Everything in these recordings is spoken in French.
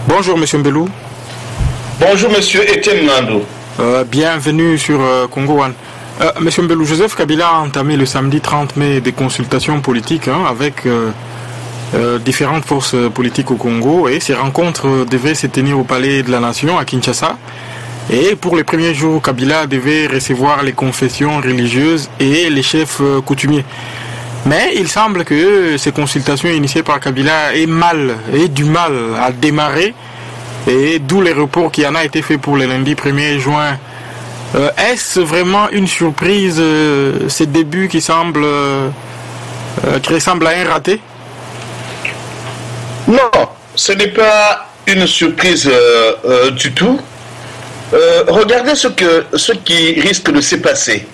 Bonjour Monsieur Mbelou. Bonjour Monsieur Etienne Nando. Bienvenue sur Congo One. Monsieur Mbelou, Joseph Kabila a entamé le samedi 30 mai des consultations politiques avec différentes forces politiques au Congo, et ces rencontres devaient se tenir au Palais de la Nation à Kinshasa. Et pour les premiers jours, Kabila devait recevoir les confessions religieuses et les chefs coutumiers. Mais il semble que ces consultations initiées par Kabila aient du mal à démarrer, et d'où les reports qui en a été fait pour le lundi 1er juin. Est-ce vraiment une surprise, ces débuts qui ressemblent à un raté? Non, ce n'est pas une surprise du tout. Regardez ce qui risque de se passer.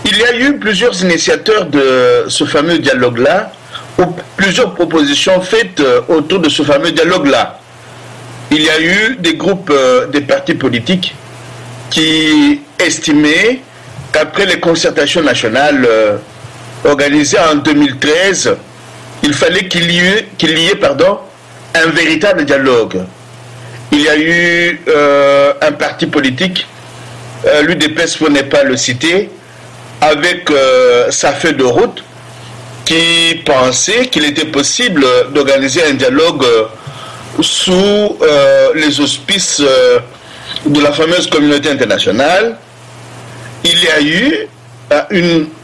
Il y a eu plusieurs initiateurs de ce fameux dialogue-là, ou plusieurs propositions faites autour de ce fameux dialogue-là. Il y a eu des groupes, des partis politiques qui estimaient qu'après les concertations nationales organisées en 2013, il fallait qu'il y ait un véritable dialogue. Il y a eu un parti politique, l'UDPS pour ne pas le citer, avec sa feuille de route, qui pensait qu'il était possible d'organiser un dialogue sous les auspices de la fameuse communauté internationale. Il y a eu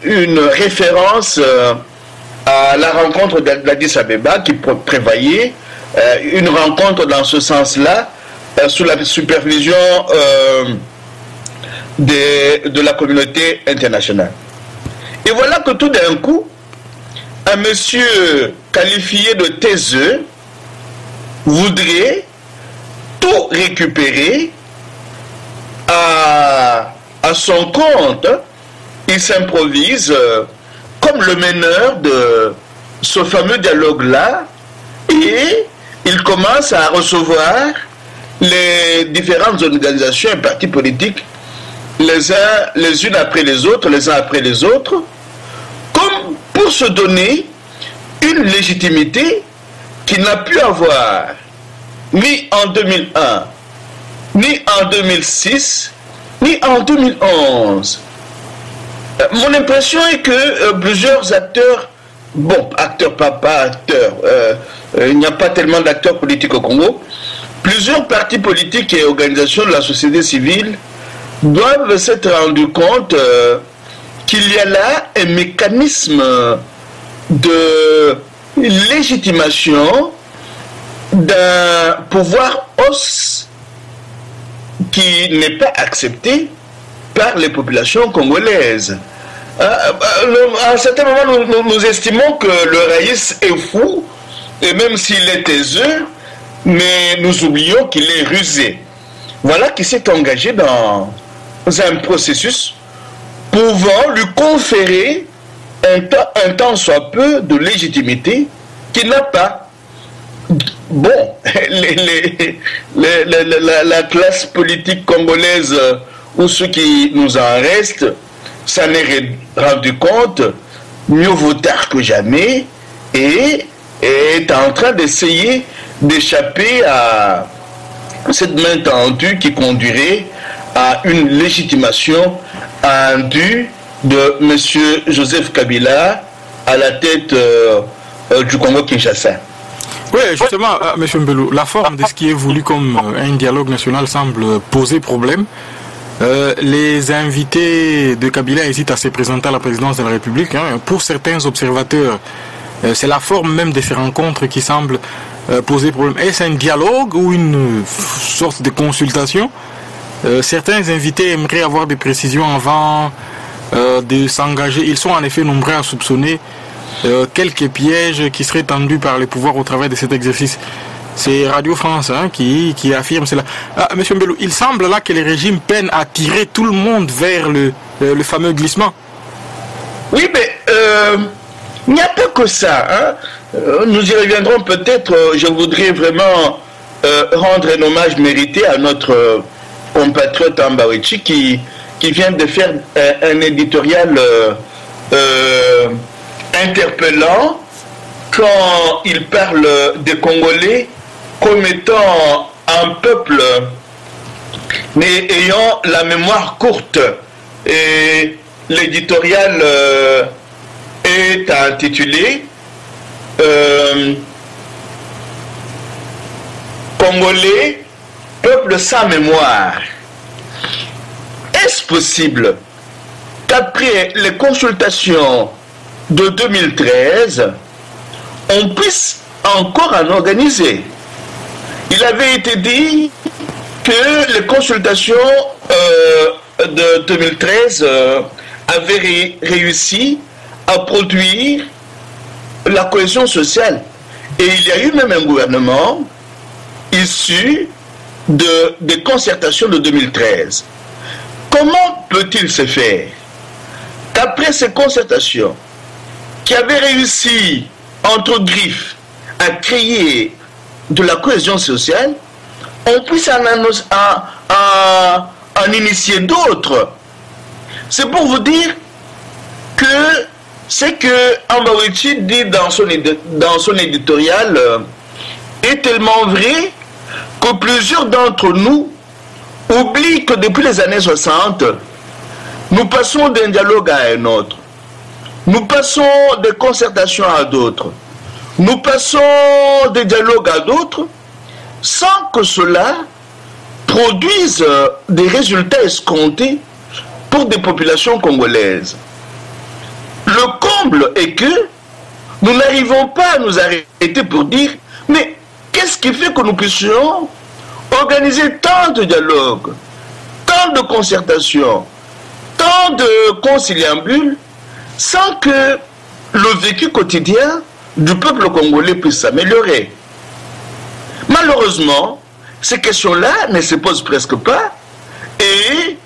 une référence à la rencontre d'Addis Abeba qui prévoyait une rencontre dans ce sens-là, sous la supervision de la communauté internationale. Et voilà que tout d'un coup, un monsieur qualifié de taiseux voudrait tout récupérer à son compte. Il s'improvise comme le meneur de ce fameux dialogue-là, et il commence à recevoir les différentes organisations et partis politiques les unes après les autres, les uns après les autres, comme pour se donner une légitimité qu'il n'a pu avoir ni en 2001, ni en 2006, ni en 2011. Mon impression est que plusieurs acteurs, il n'y a pas tellement d'acteurs politiques au Congo, plusieurs partis politiques et organisations de la société civile doivent s'être rendus compte qu'il y a là un mécanisme de légitimation d'un pouvoir hausse qui n'est pas accepté par les populations congolaises. À un certain moment, nous estimons que le raïs est fou, et même s'il est taiseux, mais nous oublions qu'il est rusé. Voilà qui s'est engagé dans un processus pouvant lui conférer un tant soit peu de légitimité qu'il n'a pas. Bon, la classe politique congolaise, ou ceux qui nous en restent, s'en est rendu compte, mieux vaut tard que jamais, et est en train d'essayer d'échapper à cette main tendue qui conduirait à une légitimation indue de M. Joseph Kabila à la tête du Congo-Kinshasa. Oui, justement, M. Mbelou, la forme de ce qui est voulu comme un dialogue national semble poser problème. Les invités de Kabila hésitent à se présenter à la présidence de la République. Pour certains observateurs, c'est la forme même de ces rencontres qui semble poser problème. Est-ce un dialogue ou une sorte de consultation? Certains invités aimeraient avoir des précisions avant de s'engager. Ils sont en effet nombreux à soupçonner quelques pièges qui seraient tendus par les pouvoirs au travers de cet exercice. C'est Radio France qui affirme cela. Monsieur Mbelou, il semble là que les régimes peinent à tirer tout le monde vers le fameux glissement. Oui, mais il n'y a pas que ça. Nous y reviendrons peut-être. Je voudrais vraiment rendre un hommage mérité à notre compatriote Ambawechi qui vient de faire un éditorial interpellant quand il parle des Congolais comme étant un peuple mais ayant la mémoire courte. Et l'éditorial est intitulé Congolais, peuple sans mémoire. Est-ce possible qu'après les consultations de 2013, on puisse encore en organiser? Il avait été dit que les consultations de 2013 avaient réussi à produire la cohésion sociale. Et il y a eu même un gouvernement issu des concertations de 2013. Comment peut-il se faire qu'après ces concertations, qui avaient réussi, entre griffes, à créer de la cohésion sociale, on puisse en initier d'autres? C'est pour vous dire que ce que Ambaoiti dit dans son éditorial est tellement vrai que plusieurs d'entre nous oublient que depuis les années 60, nous passons d'un dialogue à un autre. Nous passons des concertations à d'autres. Nous passons des dialogues à d'autres sans que cela produise des résultats escomptés pour des populations congolaises. Le comble est que nous n'arrivons pas à nous arrêter pour dire mais qu'est-ce qui fait que nous puissions organiser tant de dialogues, tant de concertations, tant de conciliambules sans que le vécu quotidien du peuple congolais puisse s'améliorer? Malheureusement, ces questions-là ne se posent presque pas, et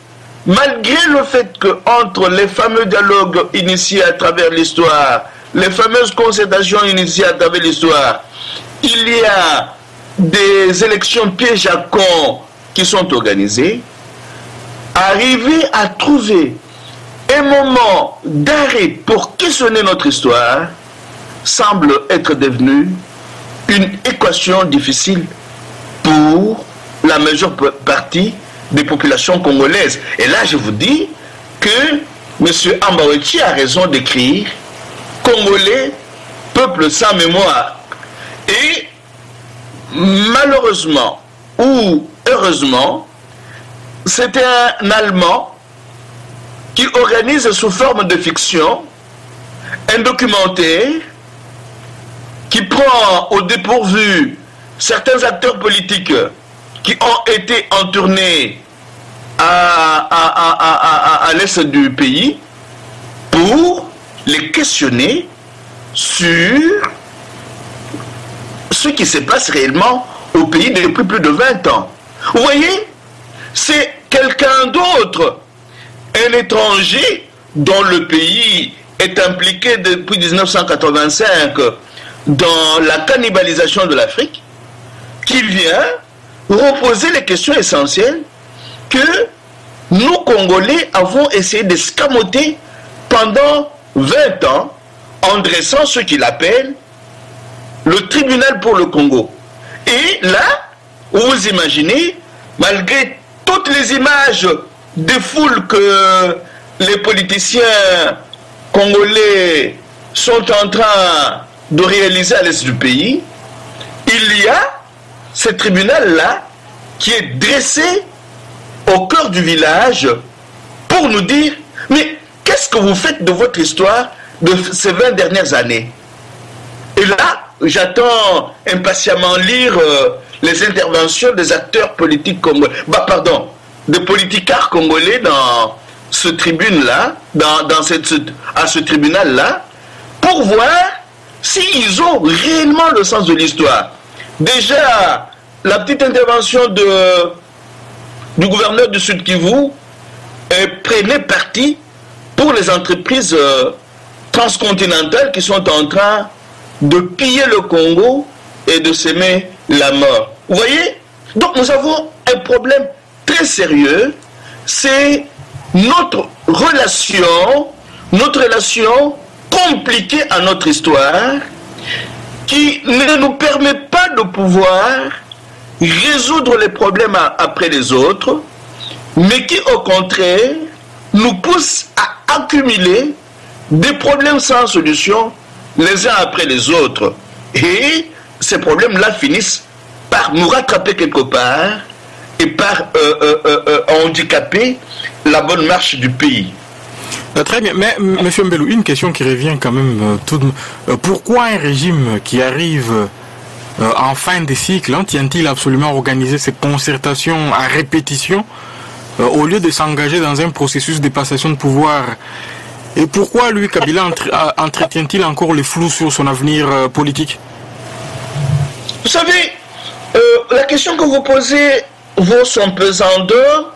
malgré le fait qu'entre les fameux dialogues initiés à travers l'histoire, les fameuses concertations initiées à travers l'histoire, il y a des élections pièges à con qui sont organisées, arriver à trouver un moment d'arrêt pour questionner notre histoire semble être devenu une équation difficile pour la majeure partie des populations congolaises. Et là, je vous dis que M. Ambaoiti a raison d'écrire Congolais, peuple sans mémoire. Et malheureusement ou heureusement, c'est un Allemand qui organise sous forme de fiction un documentaire qui prend au dépourvu certains acteurs politiques qui ont été en tournée à l'est du pays pour les questionner sur ce qui se passe réellement au pays depuis plus de 20 ans. Vous voyez, c'est quelqu'un d'autre, un étranger dont le pays est impliqué depuis 1985 dans la cannibalisation de l'Afrique, qui vient reposer les questions essentielles que nous, Congolais, avons essayé d'escamoter pendant 20 ans en dressant ce qu'il appelle le tribunal pour le Congo. Et là, vous imaginez, malgré toutes les images des foules que les politiciens congolais sont en train de réaliser à l'est du pays, il y a ce tribunal-là qui est dressé au cœur du village pour nous dire mais qu'est-ce que vous faites de votre histoire de ces 20 dernières années? Et là, j'attends impatiemment lire les interventions des acteurs politiques congolais, des politicards congolais dans ce tribune-là, à ce tribunal-là, pour voir s'ils ont réellement le sens de l'histoire. Déjà, la petite intervention du gouverneur du Sud Kivu prenait parti pour les entreprises transcontinentales qui sont en train de piller le Congo et de s'aimer la mort. Vous voyez? Donc nous avons un problème très sérieux, c'est notre relation compliquée à notre histoire, qui ne nous permet pas de pouvoir résoudre les problèmes après les autres, mais qui au contraire nous pousse à accumuler des problèmes sans solution les uns après les autres. Et ces problèmes-là finissent par nous rattraper quelque part et par handicaper la bonne marche du pays. Très bien, mais M. Mbelou, une question qui revient quand même pourquoi un régime qui arrive en fin de cycle tient-il absolument à organiser ces concertations à répétition au lieu de s'engager dans un processus de passation de pouvoir? Et pourquoi lui, Kabila, entretient-il encore le flou sur son avenir politique? Vous savez, la question que vous posez vaut son pesant d'or,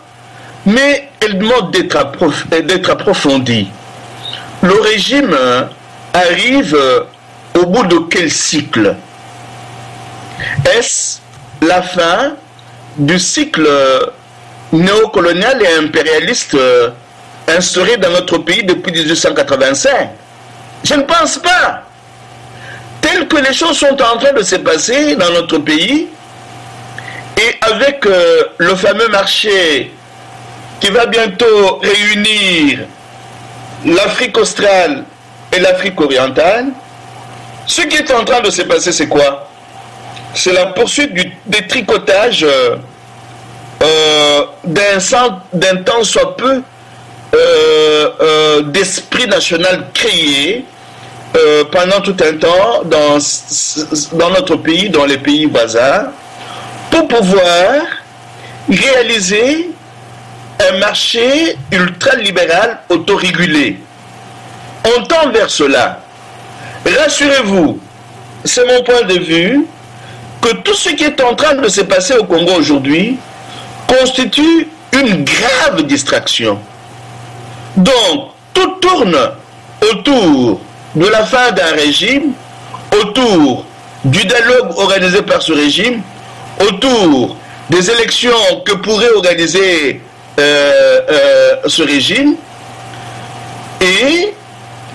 mais elle demande d'être approfondie. Le régime arrive au bout de quel cycle? Est-ce la fin du cycle néocolonial et impérialiste instauré dans notre pays depuis 1885? Je ne pense pas. Telles que les choses sont en train de se passer dans notre pays, et avec le fameux marché qui va bientôt réunir l'Afrique australe et l'Afrique orientale, ce qui est en train de se passer, c'est quoi? C'est la poursuite des tricotages d'un temps soit peu d'esprit national créé pendant tout un temps dans notre pays, dans les pays voisins, pour pouvoir réaliser un marché ultralibéral autorégulé. On tend vers cela. Rassurez-vous, c'est mon point de vue, que tout ce qui est en train de se passer au Congo aujourd'hui constitue une grave distraction. Donc, tout tourne autour de la fin d'un régime, autour du dialogue organisé par ce régime, autour des élections que pourrait organiser ce régime, et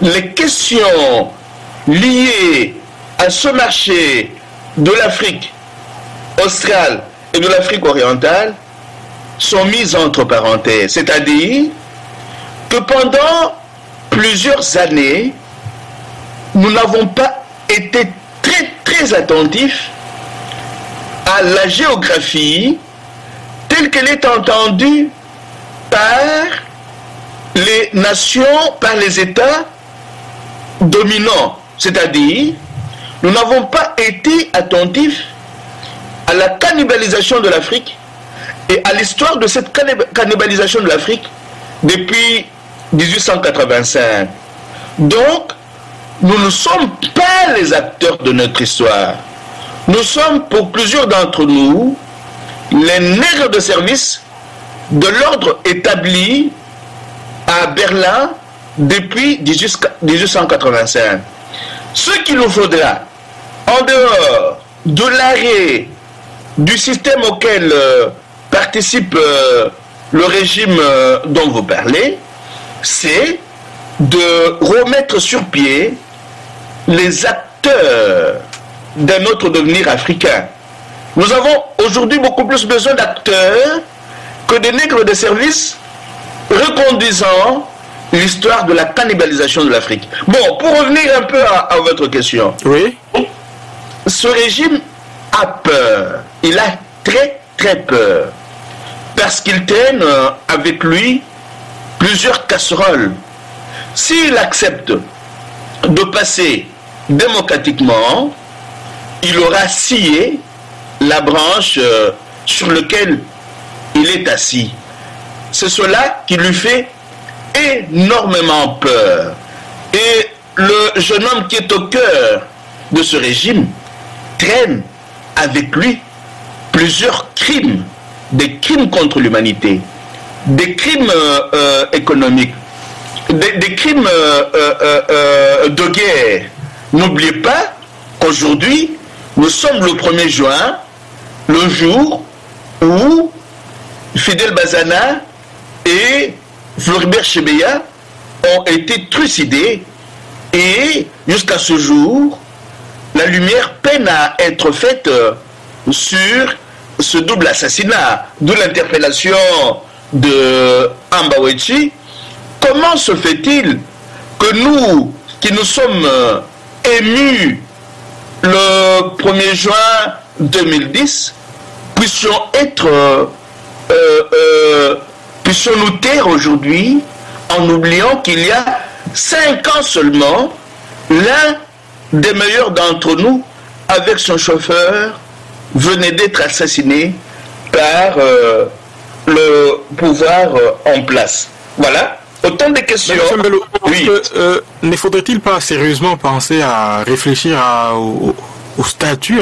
les questions liées à ce marché de l'Afrique australe et de l'Afrique orientale sont mises entre parenthèses. C'est-à-dire que pendant plusieurs années, nous n'avons pas été très attentifs à la géographie telle qu'elle est entendue par les nations, par les États dominants. C'est-à-dire, nous n'avons pas été attentifs à la cannibalisation de l'Afrique et à l'histoire de cette cannibalisation de l'Afrique depuis 1885. Donc, nous ne sommes pas les acteurs de notre histoire. Nous sommes, pour plusieurs d'entre nous, les nègres de service de l'ordre établi à Berlin depuis 1885. Ce qu'il nous faudra, en dehors de l'arrêt du système auquel participe le régime dont vous parlez, c'est de remettre sur pied les acteurs d'un autre devenir africain. Nous avons aujourd'hui beaucoup plus besoin d'acteurs que des nègres de service reconduisant l'histoire de la cannibalisation de l'Afrique. Bon, pour revenir un peu à votre question. Oui. Ce régime a peur. Il a très peur. Parce qu'il traîne avec lui plusieurs casseroles. S'il accepte de passer démocratiquement, il aura scié la branche sur laquelle il est assis. C'est cela qui lui fait énormément peur. Et le jeune homme qui est au cœur de ce régime traîne avec lui plusieurs crimes, des crimes contre l'humanité, des crimes économiques, des crimes de guerre. N'oubliez pas qu'aujourd'hui, nous sommes le 1er juin, le jour où Fidel Bazana et Floribert Chebeya ont été trucidés, et jusqu'à ce jour, la lumière peine à être faite sur ce double assassinat, d'où l'interpellation de Ambawechi. Comment se fait-il que nous, qui nous sommes émus le 1er juin 2010, puissions nous taire aujourd'hui en oubliant qu'il y a 5 ans seulement, l'un des meilleurs d'entre nous, avec son chauffeur, venait d'être assassiné par le pouvoir en place. Voilà, autant de questions. Mbelo, oui. Ne faudrait-il pas sérieusement penser à réfléchir au statut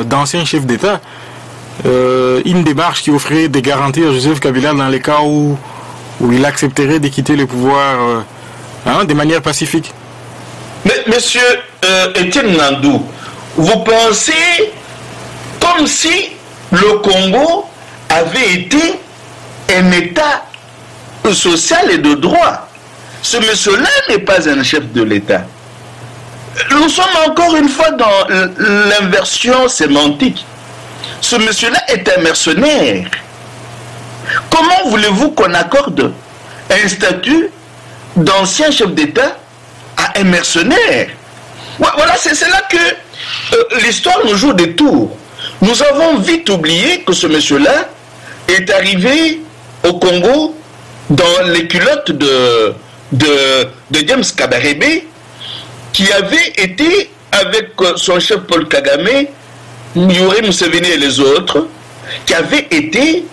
d'ancien chef d'État, une démarche qui offrirait des garanties à Joseph Kabila dans les cas où il accepterait de quitter le pouvoir de manière pacifique? Mais, monsieur Étienne Nandou, vous pensez comme si le Congo avait été un État social et de droit. Ce monsieur-là n'est pas un chef de l'État. Nous sommes encore une fois dans l'inversion sémantique. Ce monsieur-là est un mercenaire. Comment voulez-vous qu'on accorde un statut d'ancien chef d'État à un mercenaire? Voilà, c'est là que l'histoire nous joue des tours. Nous avons vite oublié que ce monsieur-là est arrivé au Congo dans les culottes de James Kabarebe, qui avait été avec son chef Paul Kagame, Yoweri Museveni et les autres, qui avaient été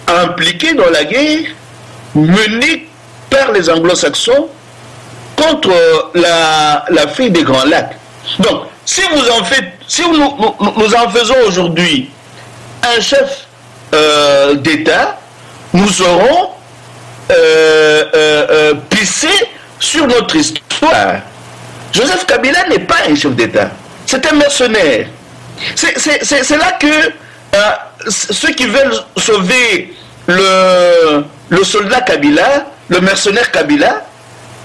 impliqués dans la guerre menée par les anglo-saxons contre l'Afrique des Grands Lacs. Donc, si nous en faisons aujourd'hui un chef d'État, nous aurons pissé sur notre histoire. Joseph Kabila n'est pas un chef d'État, c'est un mercenaire. C'est là que ceux qui veulent sauver le soldat Kabila, le mercenaire Kabila,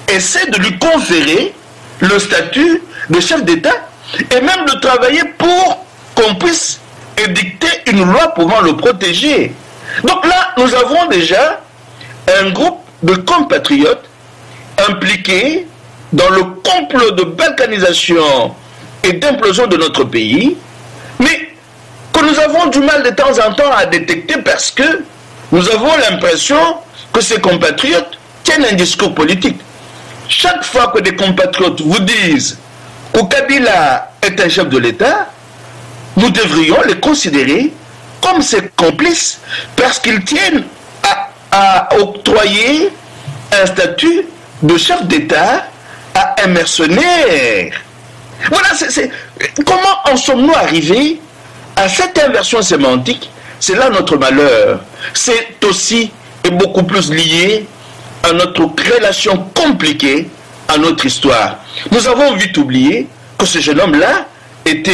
essaient de lui conférer le statut de chef d'État et même de travailler pour qu'on puisse édicter une loi pouvant le protéger. Donc là, nous avons déjà un groupe de compatriotes impliqués dans le complot de balkanisation et d'implosion de notre pays, mais que nous avons du mal de temps en temps à détecter parce que nous avons l'impression que ces compatriotes tiennent un discours politique. Chaque fois que des compatriotes vous disent que Kabila est un chef de l'État, nous devrions les considérer comme ses complices parce qu'ils tiennent à octroyer un statut de chef d'État à un mercenaire. Voilà, comment en sommes-nous arrivés à cette inversion sémantique? C'est là notre malheur. C'est aussi et beaucoup plus lié à notre relation compliquée à notre histoire. Nous avons vite oublié que ce jeune homme-là est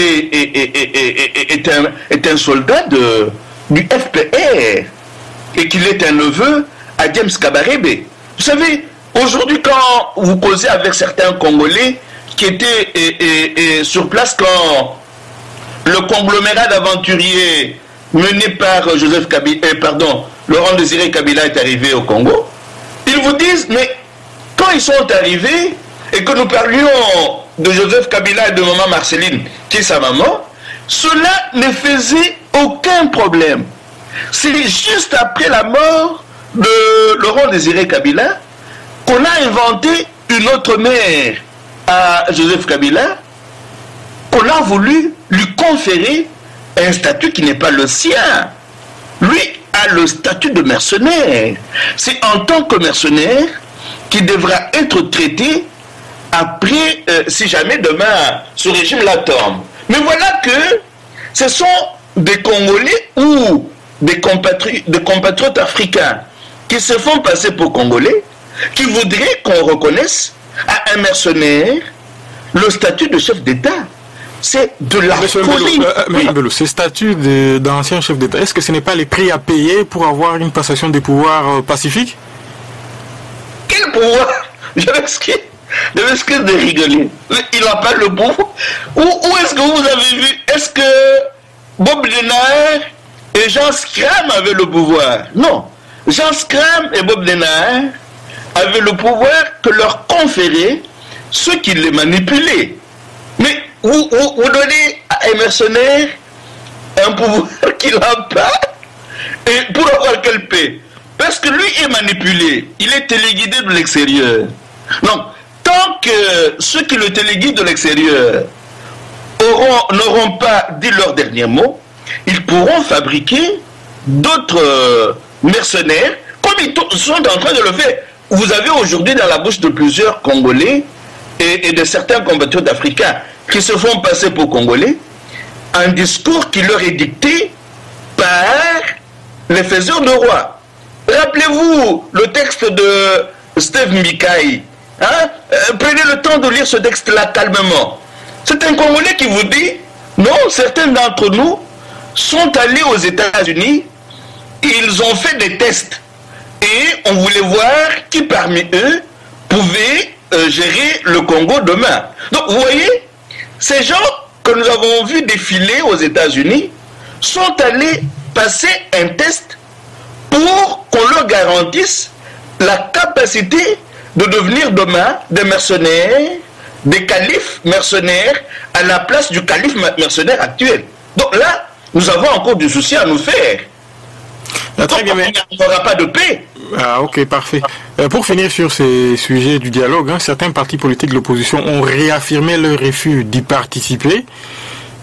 un soldat du FPR et qu'il est un neveu à James Kabarebe. Vous savez, aujourd'hui, quand vous causez avec certains Congolais qui étaient sur place quand le conglomérat d'aventuriers mené par Joseph Kabila, Laurent Désiré Kabila est arrivé au Congo, ils vous disent, mais quand ils sont arrivés et que nous parlions de Joseph Kabila et de maman Marceline, qui est sa maman, cela ne faisait aucun problème. C'est juste après la mort de Laurent Désiré Kabila qu'on a inventé une autre mère à Joseph Kabila, qu'on a voulu lui conférer un statut qui n'est pas le sien. Lui a le statut de mercenaire. C'est en tant que mercenaire qu'il devra être traité après, si jamais demain ce régime-là tombe. Mais voilà que ce sont des Congolais ou des compatriotes africains qui se font passer pour Congolais, qui voudraient qu'on reconnaisse à un mercenaire le statut de chef d'État. C'est de la folie. Oui. Ce statut d'ancien chef d'État, est-ce que ce n'est pas les prix à payer pour avoir une passation des pouvoirs pacifique? Quel pouvoir? Je m'excuse de rigoler. Il n'a pas le pouvoir. Où est-ce que vous avez vu? Est-ce que Bob Denard et Jean Scram avait le pouvoir. Non. Jean Scram et Bob Denard avaient le pouvoir que leur conférait ceux qui les manipulaient. Mais vous donnez à un mercenaire un pouvoir qu'il n'a pas, et pour avoir quelle paix? Parce que lui est manipulé, il est téléguidé de l'extérieur. Donc, tant que ceux qui le téléguident de l'extérieur n'auront pas dit leur dernier mot, ils pourront fabriquer d'autres mercenaires, comme ils sont en train de le faire. Vous avez aujourd'hui dans la bouche de plusieurs Congolais et de certains compatriotes africains qui se font passer pour Congolais, un discours qui leur est dicté par les faiseurs de roi. Rappelez-vous le texte de Steve Mikaï. Hein? Prenez le temps de lire ce texte-là calmement. C'est un Congolais qui vous dit, non, certains d'entre nous sont allés aux États-Unis, ils ont fait des tests et on voulait voir qui parmi eux pouvait gérer le Congo demain. Donc vous voyez, ces gens que nous avons vus défiler aux États-Unis sont allés passer un test pour qu'on leur garantisse la capacité de devenir demain des mercenaires, des califes mercenaires à la place du calife mercenaire actuel. Donc là, nous avons encore du souci à nous faire. Très bien, mais... Il n'y aura pas de paix. Ah, ok, parfait. Pour finir sur ces sujets du dialogue, certains partis politiques de l'opposition ont réaffirmé leur refus d'y participer.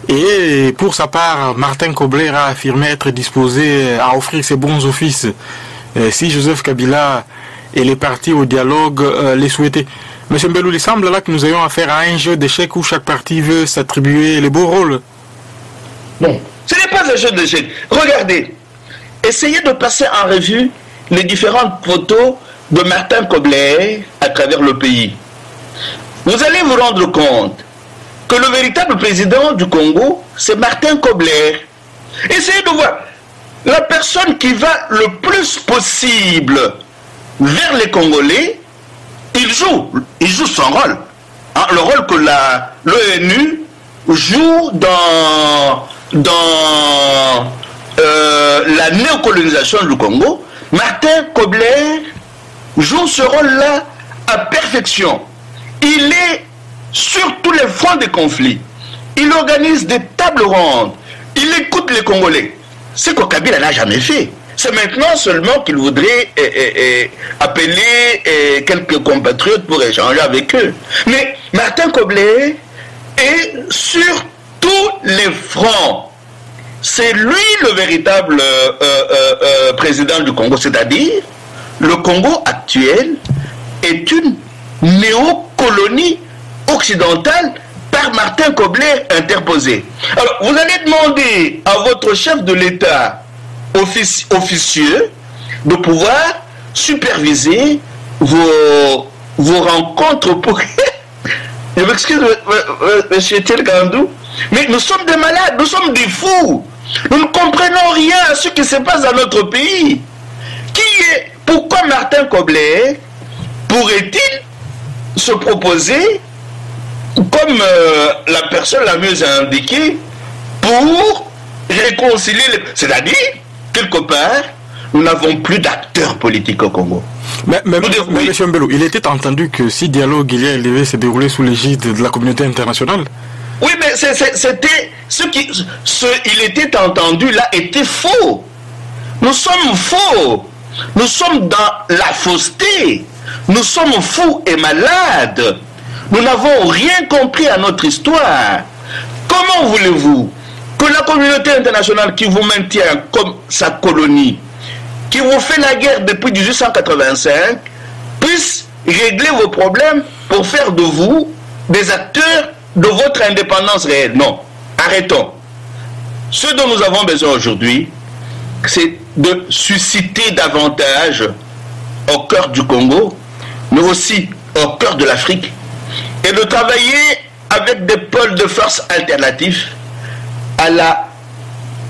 Et pour sa part, Martin Kobler a affirmé être disposé à offrir ses bons offices si Joseph Kabila et les partis au dialogue les souhaitaient. Monsieur Mbelou, il semble là que nous ayons affaire à un jeu d'échecs où chaque parti veut s'attribuer les beaux rôles. Non, ce n'est pas un jeu d'échecs. Regardez, essayez de passer en revue les différentes photos de Martin Kobler à travers le pays. Vous allez vous rendre compte que le véritable président du Congo, c'est Martin Kobler. Essayez de voir la personne qui va le plus possible vers les Congolais. Il joue son rôle. Hein, le rôle que l'ONU joue dans la néocolonisation du Congo. Martin Kobler joue ce rôle-là à perfection. Il est sur tous les fronts des conflits. Il organise des tables rondes. Il écoute les Congolais. Ce que Kabila n'a jamais fait. C'est maintenant seulement qu'il voudrait appeler quelques compatriotes pour échanger avec eux. Mais Martin Kobler est sur tous les fronts. C'est lui le véritable président du Congo. C'est-à-dire, le Congo actuel est une néocolonie occidentale par Martin Kobler interposée. Alors, vous allez demander à votre chef de l'État officieux de pouvoir superviser vos rencontres pour... Je m'excuse, M. Telgandou, mais nous sommes des malades, nous sommes des fous. Nous ne comprenons rien à ce qui se passe dans notre pays. Pourquoi Martin Kobler pourrait-il se proposer comme la personne la mieux indiquée pour réconcilier c'est-à-dire, quelque part, nous n'avons plus d'acteurs politiques au Congo. Mais M. Mbelou, il était entendu que si dialogue il y a élevé s'est déroulé sous l'égide de la communauté internationale. Oui, mais c'était il était entendu là était faux. Nous sommes faux. Nous sommes dans la fausseté. Nous sommes fous et malades. Nous n'avons rien compris à notre histoire. Comment voulez-vous que la communauté internationale qui vous maintient comme sa colonie, qui vous fait la guerre depuis 1885, puisse régler vos problèmes pour faire de vous des acteurs de votre indépendance réelle? Non. Arrêtons. Ce dont nous avons besoin aujourd'hui, c'est de susciter davantage au cœur du Congo, mais aussi au cœur de l'Afrique, et de travailler avec des pôles de force alternatifs à la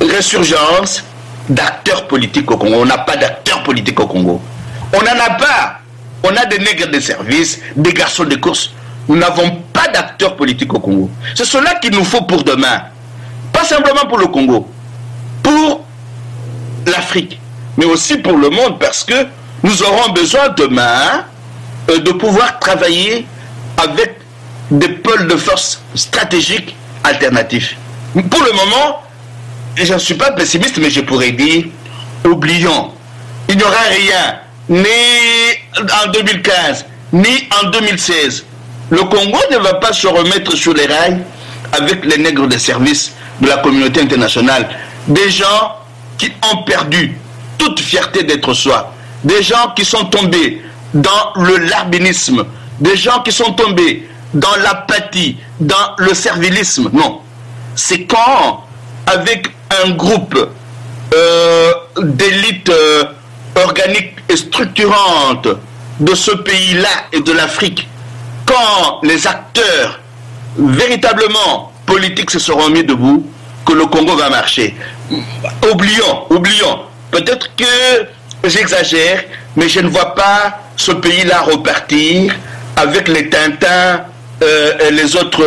résurgence d'acteurs politiques au Congo. On n'a pas d'acteurs politiques au Congo. On n'en a pas. On a des nègres de service, des garçons de course. Nous n'avons pas d'acteurs politiques au Congo. C'est cela qu'il nous faut pour demain. Pas simplement pour le Congo. Pour l'Afrique, mais aussi pour le monde, parce que nous aurons besoin demain de pouvoir travailler avec des pôles de force stratégiques alternatifs. Pour le moment, je ne suis pas pessimiste, mais je pourrais dire, oublions. Il n'y aura rien, ni en 2015, ni en 2016. Le Congo ne va pas se remettre sur les rails avec les nègres de service de la communauté internationale. Des gens qui ont perdu toute fierté d'être soi. Des gens qui sont tombés dans le larbinisme. Des gens qui sont tombés dans l'apathie, dans le servilisme. Non. C'est quand, avec un groupe d'élites organiques et structurantes de ce pays-là et de l'Afrique, quand les acteurs véritablement politiques se seront mis debout, que le Congo va marcher. Oublions. Peut-être que j'exagère, mais je ne vois pas ce pays-là repartir avec les Tintins et les autres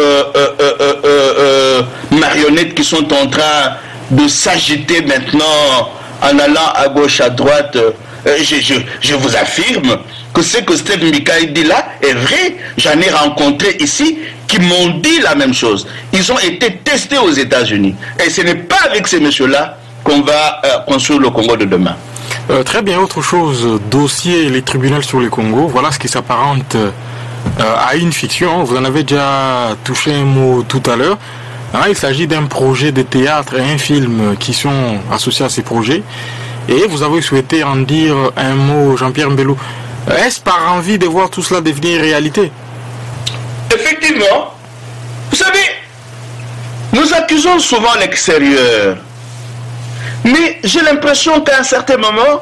marionnettes qui sont en train de s'agiter maintenant en allant à gauche, à droite. Je vous affirme que ce que Steve Mikaï dit là est vrai. J'en ai rencontré ici qui m'ont dit la même chose. Ils ont été testés aux États-Unis. Et ce n'est pas avec ces messieurs-là qu'on va construire le Congo de demain. Très bien, autre chose, dossier les tribunaux sur le Congo, voilà ce qui s'apparente à une fiction. Vous en avez déjà touché un mot tout à l'heure. Il s'agit d'un projet de théâtre et un film qui sont associés à ces projets. Et vous avez souhaité en dire un mot, Jean-Pierre Mbelou. Est-ce par envie de voir tout cela devenir réalité? Effectivement. Vous savez, nous accusons souvent l'extérieur. Mais j'ai l'impression qu'à un certain moment,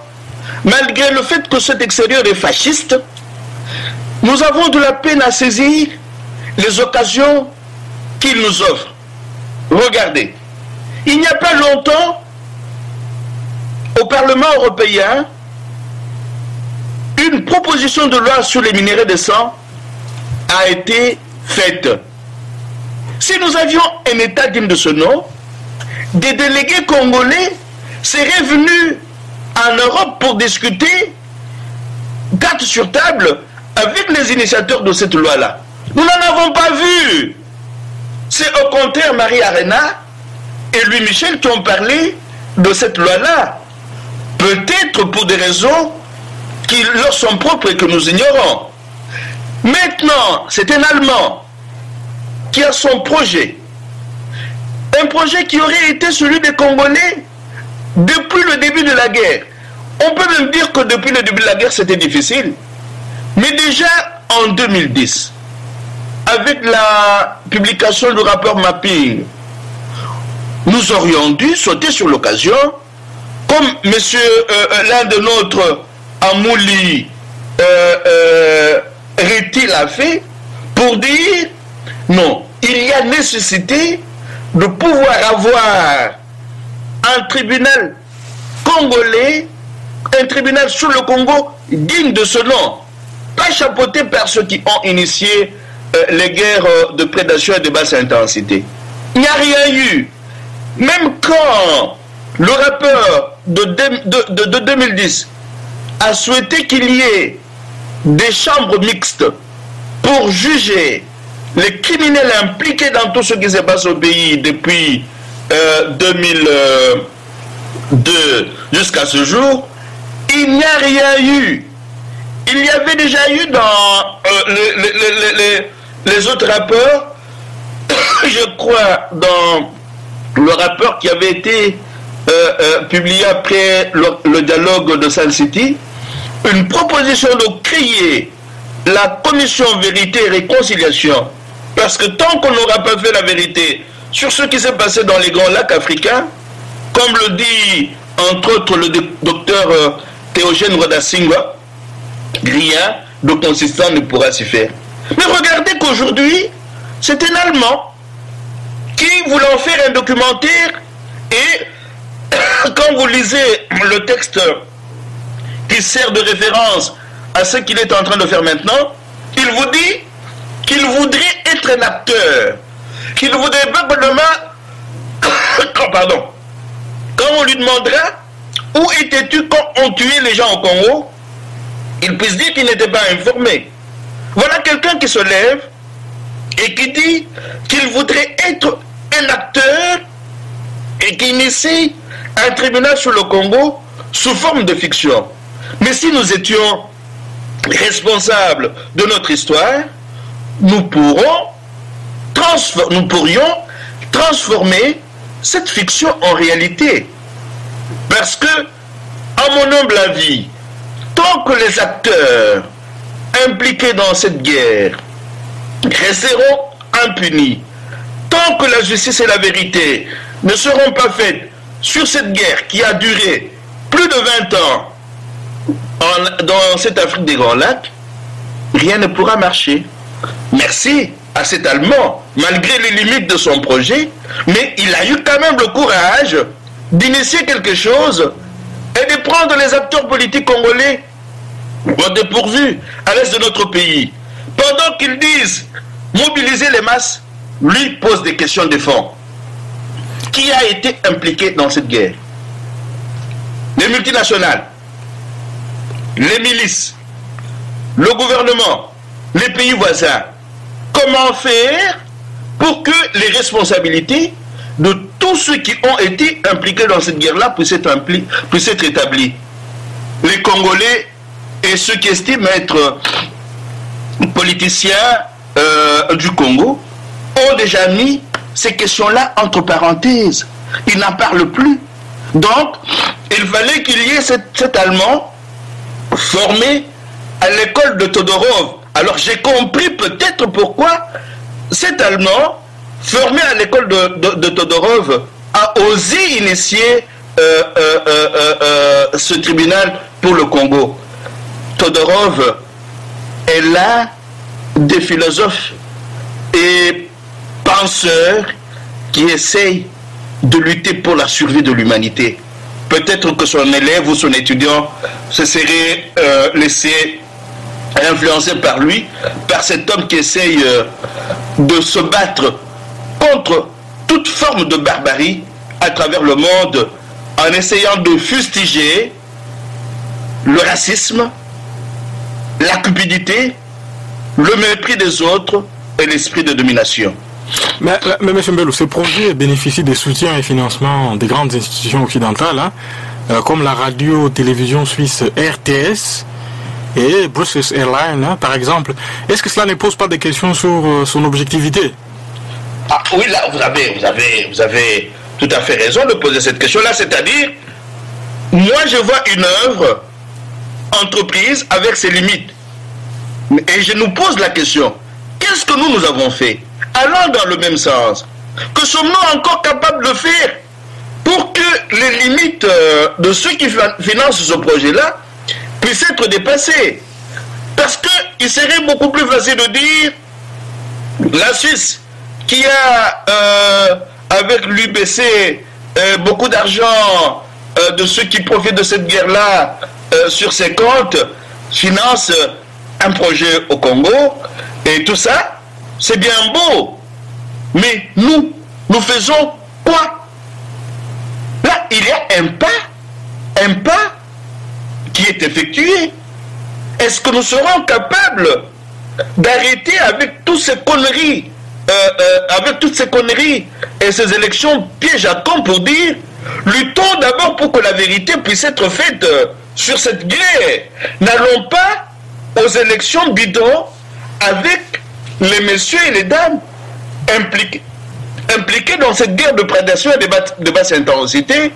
malgré le fait que cet extérieur est fasciste, nous avons de la peine à saisir les occasions qu'il nous offre. Regardez, il n'y a pas longtemps, au Parlement européen, une proposition de loi sur les minéraux de sang a été faite. Si nous avions un État digne de ce nom, des délégués congolais seraient venus en Europe pour discuter carte sur table avec les initiateurs de cette loi-là. Nous n'en avons pas vu. C'est au contraire Marie Arena et Louis Michel qui ont parlé de cette loi-là. Peut-être pour des raisons qui leur sont propres et que nous ignorons. Maintenant, c'est un Allemand qui a son projet. Un projet qui aurait été celui des Congolais depuis le début de la guerre. On peut même dire que depuis le début de la guerre, c'était difficile. Mais déjà en 2010, avec la publication du rapport Mapping, nous aurions dû sauter sur l'occasion, comme l'un de notre Amouli Riti l'a fait, pour dire non, il y a nécessité de pouvoir avoir un tribunal congolais, un tribunal sur le Congo digne de ce nom, pas chapeauté par ceux qui ont initié les guerres de prédation et de basse intensité. Il n'y a rien eu. Même quand le rapport de 2010 a souhaité qu'il y ait des chambres mixtes pour juger les criminels impliqués dans tout ce qui se passe au pays depuis 2002 jusqu'à ce jour, il n'y a rien eu. Il y avait déjà eu dans les autres rapports, je crois, dans le rapport qui avait été publié après le dialogue de Sun City, une proposition de créer la commission vérité et réconciliation, parce que tant qu'on n'aura pas fait la vérité sur ce qui s'est passé dans les grands lacs africains, comme le dit entre autres le docteur Théogène Rudasingwa, rien de consistant ne pourra s'y faire. Mais regardez qu'aujourd'hui, c'est un Allemand qui voulait en faire un documentaire, et quand vous lisez le texte qui sert de référence à ce qu'il est en train de faire maintenant, il vous dit qu'il voudrait être un acteur, qu'il ne voudrait pas que demain, quand on lui demandera où étais-tu quand on tuait les gens au Congo? Ils puissent dire qu'ils n'étaient pas informés. Voilà quelqu'un qui se lève et qui dit qu'il voudrait être un acteur et qui initie un tribunal sur le Congo sous forme de fiction. Mais si nous étions responsables de notre histoire, nous pourrions transformer cette fiction en réalité. Parce que, à mon humble avis, tant que les acteurs impliqués dans cette guerre resteront impunis, tant que la justice et la vérité ne seront pas faites sur cette guerre qui a duré plus de 20 ans dans cette Afrique des Grands Lacs, rien ne pourra marcher. Merci à cet Allemand, malgré les limites de son projet, mais il a eu quand même le courage d'initier quelque chose et de prendre les acteurs politiques congolais au dépourvu à l'est de notre pays. Pendant qu'ils disent mobiliser les masses, lui pose des questions de fond. Qui a été impliqué dans cette guerre? Les multinationales, les milices, le gouvernement, les pays voisins. Comment faire pour que les responsabilités de tous ceux qui ont été impliqués dans cette guerre-là puissent être établies? Les Congolais et ceux qui estiment être politiciens du Congo ont déjà mis ces questions-là entre parenthèses. Ils n'en parlent plus. Donc, il fallait qu'il y ait cet Allemand formé à l'école de Todorov. Alors j'ai compris peut-être pourquoi cet Allemand formé à l'école de Todorov a osé initier ce tribunal pour le Congo. Todorov est l'un des philosophes et penseurs qui essayent de lutter pour la survie de l'humanité. Peut-être que son élève ou son étudiant se serait laissé influencé par lui, par cet homme qui essaye de se battre contre toute forme de barbarie à travers le monde en essayant de fustiger le racisme, la cupidité, le mépris des autres et l'esprit de domination. Mais M. Mbelou, ce projet bénéficie des soutiens et financements des grandes institutions occidentales, comme la radio-télévision suisse RTS et Brussels Airlines, par exemple. Est-ce que cela ne pose pas des questions sur son objectivité? Ah oui, là, vous avez tout à fait raison de poser cette question-là, c'est-à-dire, moi je vois une œuvre, entreprise, avec ses limites. Et je nous pose la question, qu'est-ce que nous avons fait? Allons dans le même sens. Que sommes-nous encore capables de faire pour que les limites de ceux qui financent ce projet-là puissent être dépassées? Parce qu'il serait beaucoup plus facile de dire la Suisse, qui a avec l'UBC beaucoup d'argent de ceux qui profitent de cette guerre-là sur ses comptes, finance un projet au Congo, et tout ça, c'est bien beau. Mais nous faisons quoi? Là, il y a un pas qui est effectué. Est-ce que nous serons capables d'arrêter avec toutes ces conneries, et ces élections pièges à camp pour dire luttons d'abord pour que la vérité puisse être faite sur cette guerre. N'allons pas aux élections bidons avec les messieurs et les dames impliqués dans cette guerre de prédation et de basse intensité.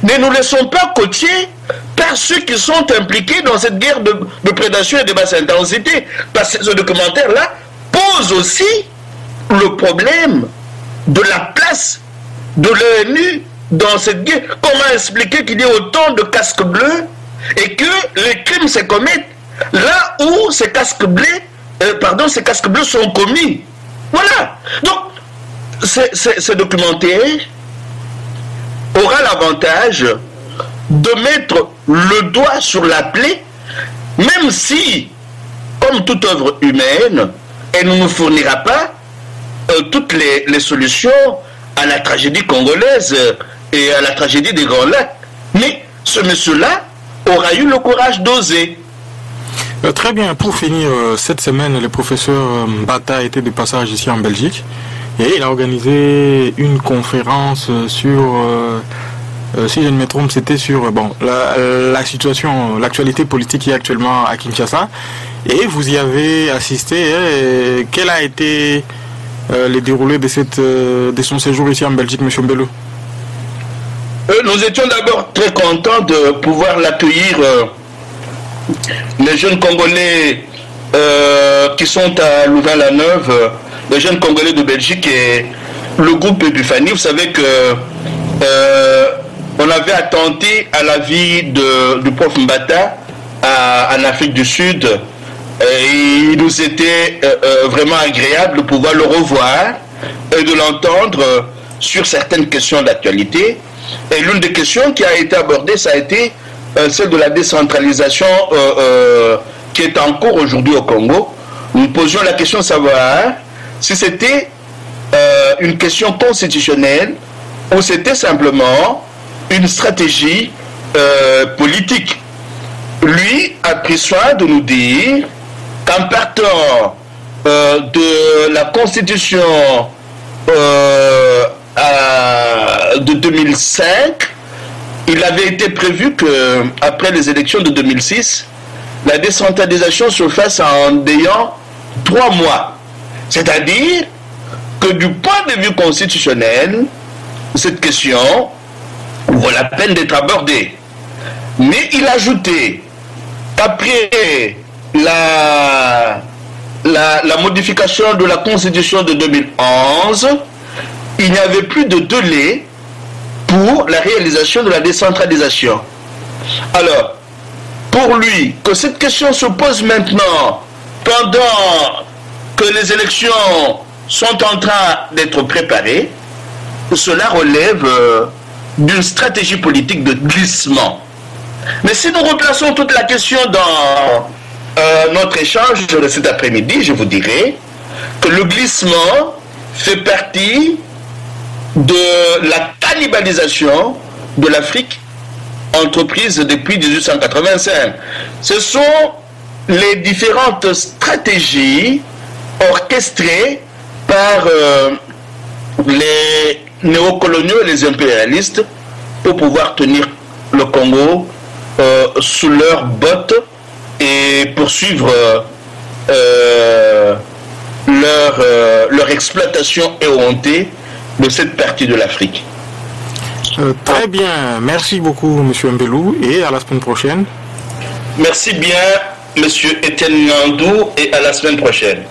Ne nous laissons pas coacher par ceux qui sont impliqués dans cette guerre de prédation et de basse intensité. Parce que ce documentaire-là pose aussi le problème de la place de l'ONU dans cette guerre. Comment expliquer qu'il y ait autant de casques bleus et que les crimes se commettent là où ces casques bleus sont commis? Voilà. Donc, ce documentaire aura l'avantage de mettre le doigt sur la plaie, même si, comme toute œuvre humaine, elle ne nous fournira pas toutes les solutions à la tragédie congolaise et à la tragédie des Grands Lacs. Mais ce monsieur-là aura eu le courage d'oser. Très bien, pour finir, cette semaine, le professeur Mbata était de passage ici en Belgique et il a organisé une conférence sur, si je ne me trompe, c'était sur la situation, l'actualité politique qui est actuellement à Kinshasa. Et vous y avez assisté. Quel a été le déroulé de son séjour ici en Belgique, M. Mbelou? Nous étions d'abord très contents de pouvoir l'accueillir, les jeunes Congolais qui sont à Louvain-la-Neuve, les jeunes Congolais de Belgique et le groupe Epiphanie. Vous savez que on avait attenté à la vie du prof Mbata en Afrique du Sud. Et il nous était vraiment agréable de pouvoir le revoir et de l'entendre sur certaines questions d'actualité. Et l'une des questions qui a été abordée, ça a été celle de la décentralisation qui est en cours aujourd'hui au Congo. Nous posions la question de savoir si c'était une question constitutionnelle ou c'était simplement une stratégie politique. Lui a pris soin de nous dire qu'en partant de la Constitution de 2005, il avait été prévu que après les élections de 2006, la décentralisation se fasse en ayant 3 mois. C'est-à-dire que du point de vue constitutionnel, cette question vaut la peine d'être abordée. Mais il a ajouté qu'après la modification de la Constitution de 2011, il n'y avait plus de délai pour la réalisation de la décentralisation. Alors, pour lui, que cette question se pose maintenant, pendant que les élections sont en train d'être préparées, cela relève d'une stratégie politique de glissement. Mais si nous replaçons toute la question dans notre échange de cet après-midi, je vous dirais que le glissement fait partie de la cannibalisation de l'Afrique entreprise depuis 1885. Ce sont les différentes stratégies orchestrées par les néocoloniaux et les impérialistes pour pouvoir tenir le Congo sous leurs bottes et poursuivre leur exploitation éhontée de cette partie de l'Afrique. Très bien, merci beaucoup M. Mbelou et à la semaine prochaine. Merci bien M. Etienne Nandou et à la semaine prochaine.